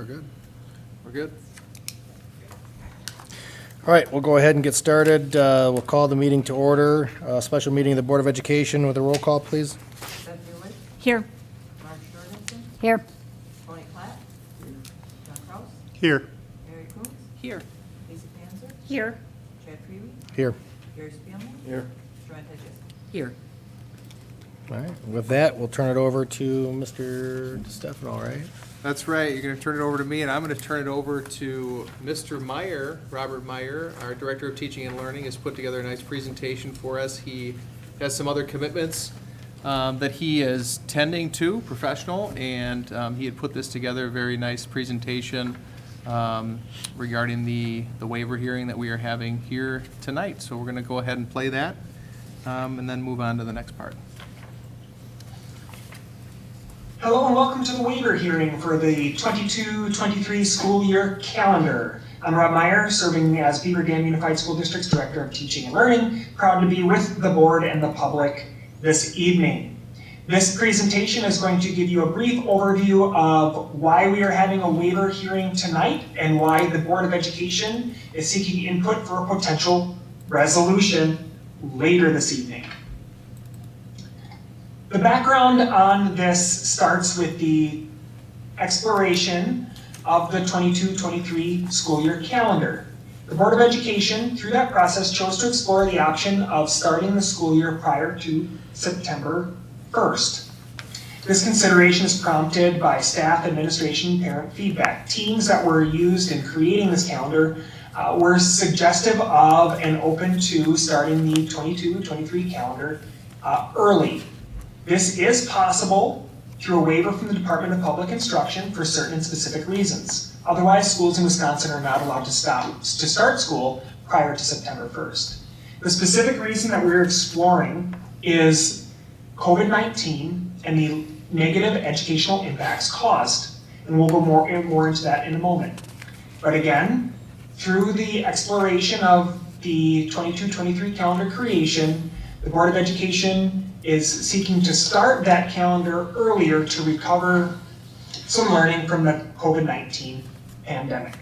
we're good. We're good. All right, we'll go ahead and get started. We'll call the meeting to order. Special meeting of the Board of Education with a roll call, please. Beth Newman, Here. Mark Jorgensen, Here. Tony Platt, John Kraus, Here. Mary Coombs, Here. Lisa Panzer, Here. Chad Freely, Here. Gary Spielman, Here. Joanne Hedges. Here. All right, with that, we'll turn it over to Mr. DeStefano, right? That's right. You're going to turn it over to me, and I'm going to turn it over to Mr. Meyer. Robert Meyer, our Director of Teaching and Learning, has put together a nice presentation for us. He has some other commitments that he is tending to, professional, and he had put this together, a very nice presentation regarding the waiver hearing that we are having here tonight. So we're going to go ahead and play that and then move on to the next part. Hello and welcome to the waiver hearing for the 22-23 school year calendar. I'm Rob Meyer, serving as Beaver Dam Unified School District's Director of Teaching and Learning. Proud to be with the board and the public this evening. This presentation is going to give you a brief overview of why we are having a waiver hearing tonight and why the Board of Education is seeking input for a potential resolution later this evening. The background on this starts with the exploration of the 22-23 school year calendar. The Board of Education, through that process, chose to explore the option of starting the school year prior to September 1st. This consideration is prompted by staff, administration, and parent feedback. Teams that were used in creating this calendar were suggestive of and open to starting the 22-23 calendar early. This is possible through a waiver from the Department of Public Instruction for certain and specific reasons. Otherwise, schools in Wisconsin are not allowed to start school prior to September 1st. The specific reason that we're exploring is COVID-19 and the negative educational impacts caused. And we'll go more into that in a moment. But again, through the exploration of the 22-23 calendar creation, the Board of Education is seeking to start that calendar earlier to recover some learning from the COVID-19 pandemic.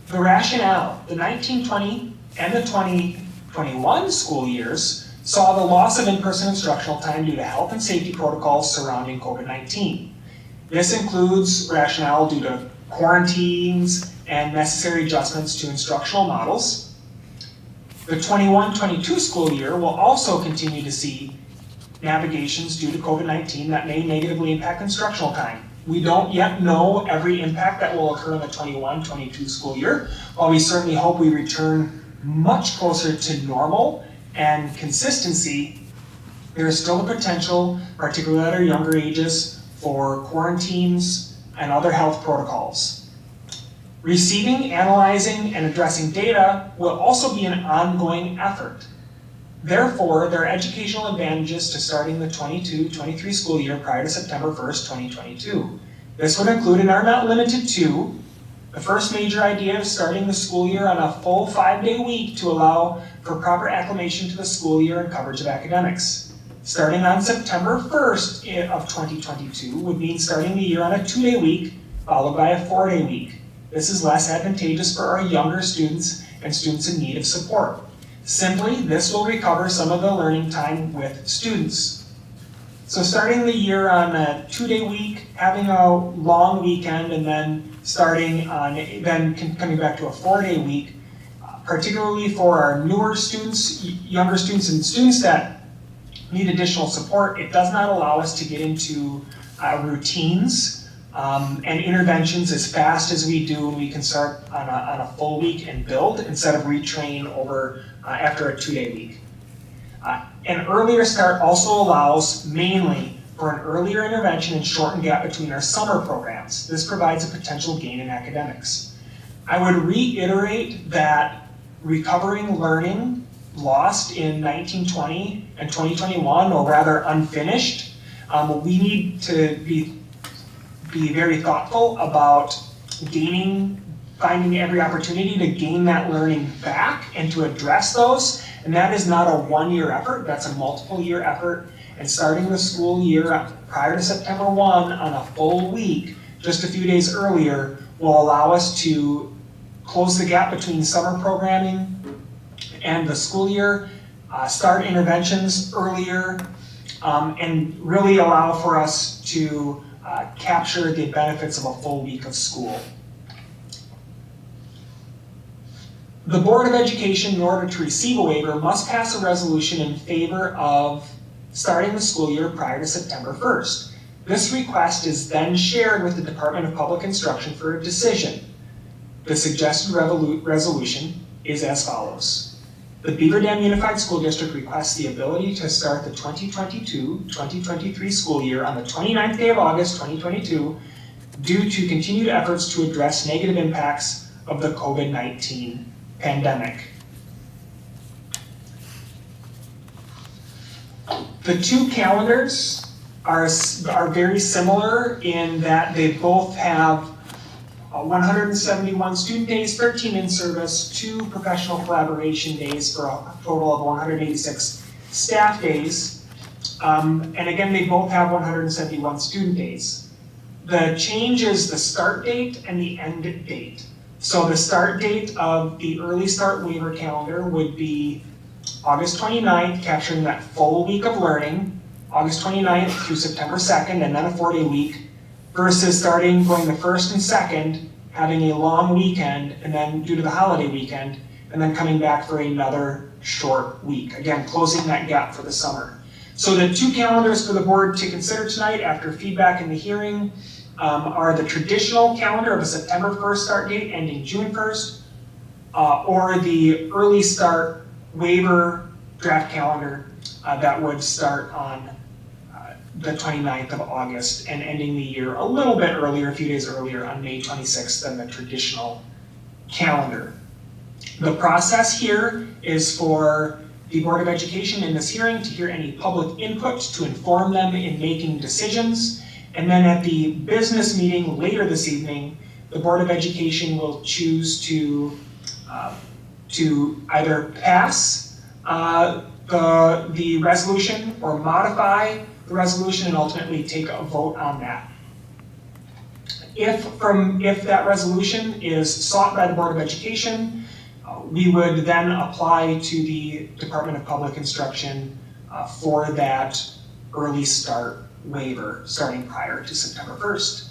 The rationale, the 1920 and the 2021 school years saw the loss of in-person instructional time due to health and safety protocols surrounding COVID-19. This includes rationale due to quarantines and necessary adjustments to instructional models. The 21-22 school year will also continue to see navigations due to COVID-19 that may negatively impact instructional time. We don't yet know every impact that will occur in the 21-22 school year, while we certainly hope we return much closer to normal and consistency. There is still the potential, particularly at our younger ages, for quarantines and other health protocols. Receiving, analyzing, and addressing data will also be an ongoing effort. Therefore, there are educational advantages to starting the 22-23 school year prior to September 1st, 2022. This would include, and are not limited to, the first major idea of starting the school year on a full 5-day week to allow for proper acclimation to the school year and coverage of academics. Starting on September 1st of 2022 would mean starting the year on a 2-day week, followed by a 4-day week. This is less advantageous for our younger students and students in need of support. Simply, this will recover some of the learning time with students. So starting the year on a 2-day week, having a long weekend, and then coming back to a 4-day week, particularly for our newer students, younger students, and students that need additional support, it does not allow us to get into routines and interventions as fast as we do when we can start on a full week and build instead of retrain over after a 2-day week. An earlier start also allows mainly for an earlier intervention and shortened gap between our summer programs. This provides a potential gain in academics. I would reiterate that recovering learning lost in 1920 and 2021, or rather unfinished, we need to be very thoughtful about finding every opportunity to gain that learning back and to address those And that is not a one-year effort, that's a multiple-year effort. And starting the school year prior to September 1 on a full week, just a few days earlier, will allow us to close the gap between summer programming and the school year, start interventions earlier, and really allow for us to capture the benefits of a full week of school. The Board of Education, in order to receive a waiver, must pass a resolution in favor of starting the school year prior to September 1st. This request is then shared with the Department of Public Instruction for a decision. The suggested resolution is as follows. The Beaver Dam Unified School District requests the ability to start the 2022-2023 school year on the 29th day of August 2022 due to continued efforts to address negative impacts of the COVID-19 pandemic. The two calendars are very similar in that they both have 171 student days, 13 in-service, 2 professional collaboration days for a total of 186 staff days. And again, they both have 171 student days. The change is the start date and the end date. So the start date of the early start waiver calendar would be August 29th, capturing that full week of learning, August 29th through September 2nd, and then a 4-day week, versus going the 1st and 2nd, having a long weekend, and then due to the holiday weekend, and then coming back for another short week. Again, closing that gap for the summer. So the two calendars for the board to consider tonight after feedback in the hearing are the traditional calendar of a September 1st start date ending June 1st, or the early start waiver draft calendar that would start on the 29th of August and ending the year a little bit earlier, a few days earlier on May 26th than the traditional calendar. The process here is for the Board of Education in this hearing to hear any public input to inform them in making decisions. And then at the business meeting later this evening, the Board of Education will choose to either pass the resolution or modify the resolution and ultimately take a vote on that. If that resolution is sought by the Board of Education, we would then apply to the Department of Public Instruction for that early start waiver starting prior to September 1st.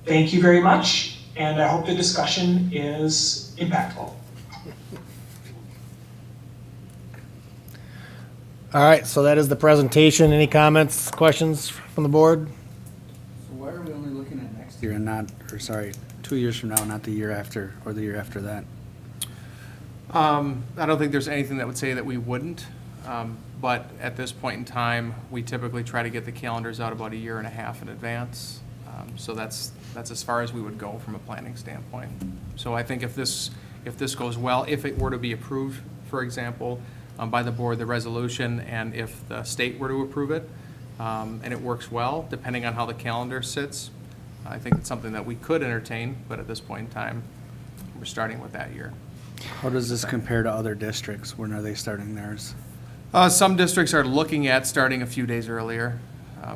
Thank you very much, and I hope the discussion is impactful. All right, so that is the presentation. Any comments, questions from the board? So why are we only looking at next year and not, 2 years from now, not the year after, or the year after that? I don't think there's anything that would say that we wouldn't, but at this point in time, we typically try to get the calendars out about 1.5 years in advance. So that's as far as we would go from a planning standpoint. So I think if this goes well, if it were to be approved, for example, by the board, the resolution, and if the state were to approve it, and it works well, depending on how the calendar sits, I think it's something that we could entertain, but at this point in time, we're starting with that year. How does this compare to other districts? When are they starting theirs? Some districts are looking at starting a few days earlier,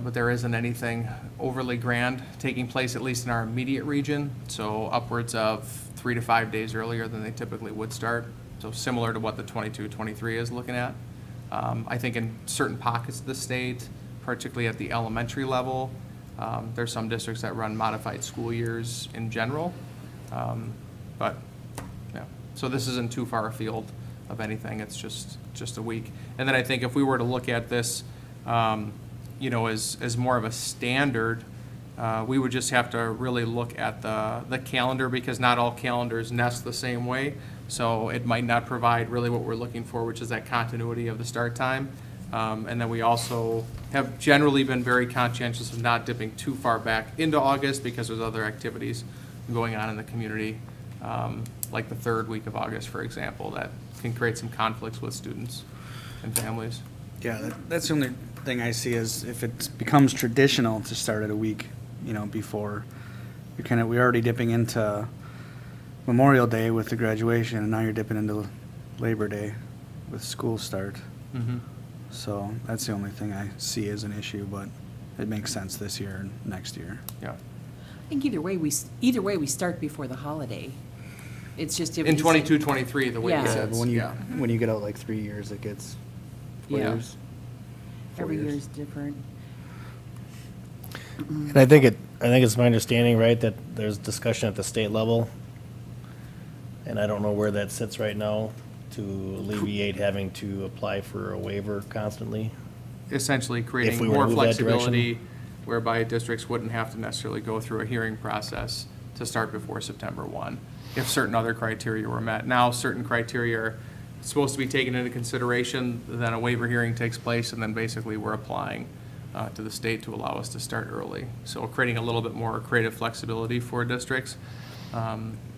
but there isn't anything overly grand taking place, at least in our immediate region, so upwards of 3 to 5 days earlier than they typically would start. So similar to what the 22-23 is looking at. I think in certain pockets of the state, particularly at the elementary level, there's some districts that run modified school years in general. But yeah, so this isn't too far afield of anything. It's just a week. And then I think if we were to look at this, as more of a standard, we would just have to really look at the calendar, because not all calendars nest the same way. So it might not provide really what we're looking for, which is that continuity of the start time. And then we also have generally been very conscientious of not dipping too far back into August, because there's other activities going on in the community, like the 3rd week of August, for example, that can create some conflicts with students and families. Yeah, that's the only thing I see is if it becomes traditional to start at a week, before, we're already dipping into Memorial Day with the graduation, and now you're dipping into Labor Day. with school start. Mm-hmm. So that's the only thing I see as an issue, but it makes sense this year and next year. Yeah. I think either way, we start before the holiday. It's just. if In we say- 22, 23, the way Yeah. it Yeah, sits, But when you, yeah. when you get out like 3 years, it gets 4 Yeah. years. 4 Every years. year is different. And I think it's my understanding, right, that there's discussion at the state level, and I don't know where that sits right now, to alleviate having to apply for a waiver constantly. Essentially If creating we were to more move that direction. flexibility whereby districts wouldn't have to necessarily go through a hearing process to start before September 1, if certain other criteria were met. Now, certain criteria are supposed to be taken into consideration, then a waiver hearing takes place, and then basically we're applying to the state to allow us to start early. So creating a little bit more creative flexibility for districts.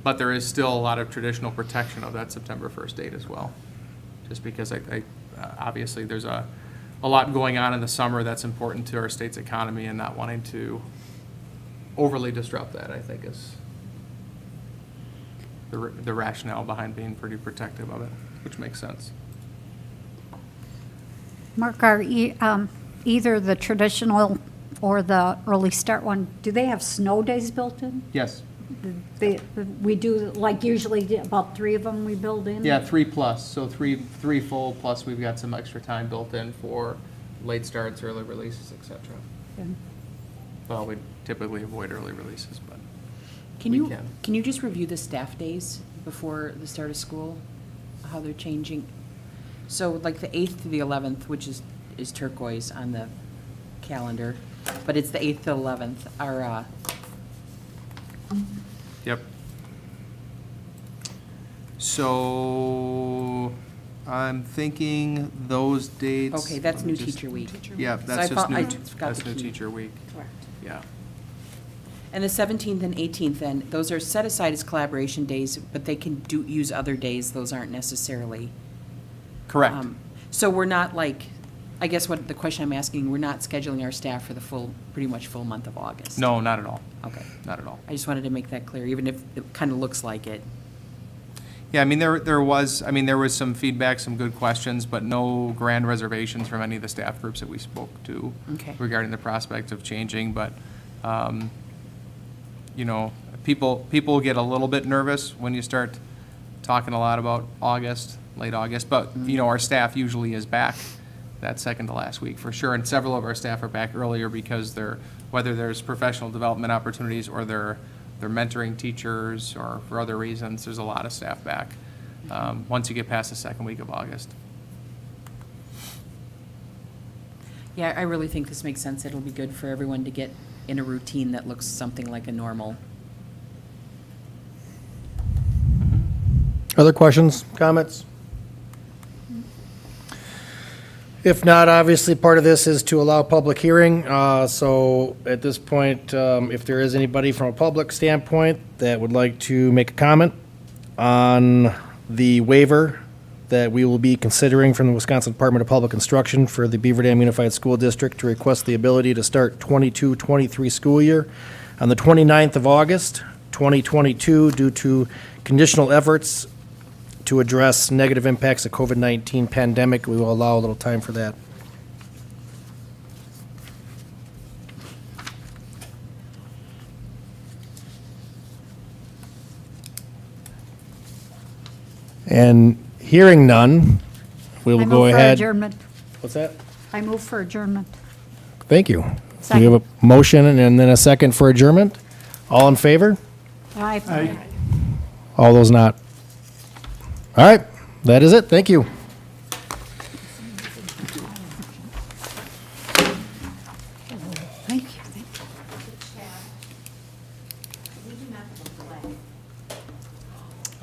But there is still a lot of traditional protection of that September 1st date as well. Just because obviously there's a lot going on in the summer that's important to our state's economy, and not wanting to overly disrupt that, I think, is the rationale behind being pretty protective of it, which makes sense. Mark, either the traditional or the early start one, do they have snow days built in? Yes. We do, like usually about 3 of them we build in? Yeah, 3+, so three full, plus we've got some extra time built in for late starts, early releases, et cetera. Okay. Well, we typically avoid early releases, but Can we you, can. can you just review the staff days before the start of school? How they're changing? So like the 8th to the 11th, which is turquoise on the calendar, but it's the 8th to 11th, are, Yep. So I'm thinking those dates. okay, that's let me new just- teacher week. Yeah, So that's I just I new, just got that's the new key. teacher week, Correct. yeah. And the 17th and 18th, then, those are set aside as collaboration days, but they can use other days. Those aren't necessarily. Correct. So we're not like, I guess what the question I'm asking, we're not scheduling our staff for the pretty much full month of August? No, not at all, Okay. not at all. I just wanted to make that clear, even if it kind of looks like it. Yeah, I mean, there was some feedback, some good questions, but no grand reservations from any of the staff groups that we spoke to Okay. regarding the prospect of changing, but, you know, people get a little bit nervous when you start talking a lot about August, late August, but, you know, our staff usually is back that second to last week for sure, and several of our staff are back earlier because whether there's professional development opportunities or they're mentoring teachers or for other reasons, there's a lot of staff back once you get past the second week of August. Yeah, I really think this makes sense. It'll be good for everyone to get in a routine that looks something like a normal. Other questions, comments? If not, obviously, part of this is to allow public hearing. So at this point, if there is anybody from a public standpoint that would like to make a comment on the waiver that we will be considering from the Wisconsin Department of Public Instruction for the Beaver Dam Unified School District to request the ability to start 22-23 school year on the 29th of August, 2022, due to conditional efforts to address negative impacts of COVID-19 pandemic, we will allow a little time for that. And hearing none, we will go I move for ahead. adjournment. What's that? I move for adjournment. Thank you. We have a motion and then a second for adjournment. All in favor? Aye. All those not? All right, that is it. Thank you.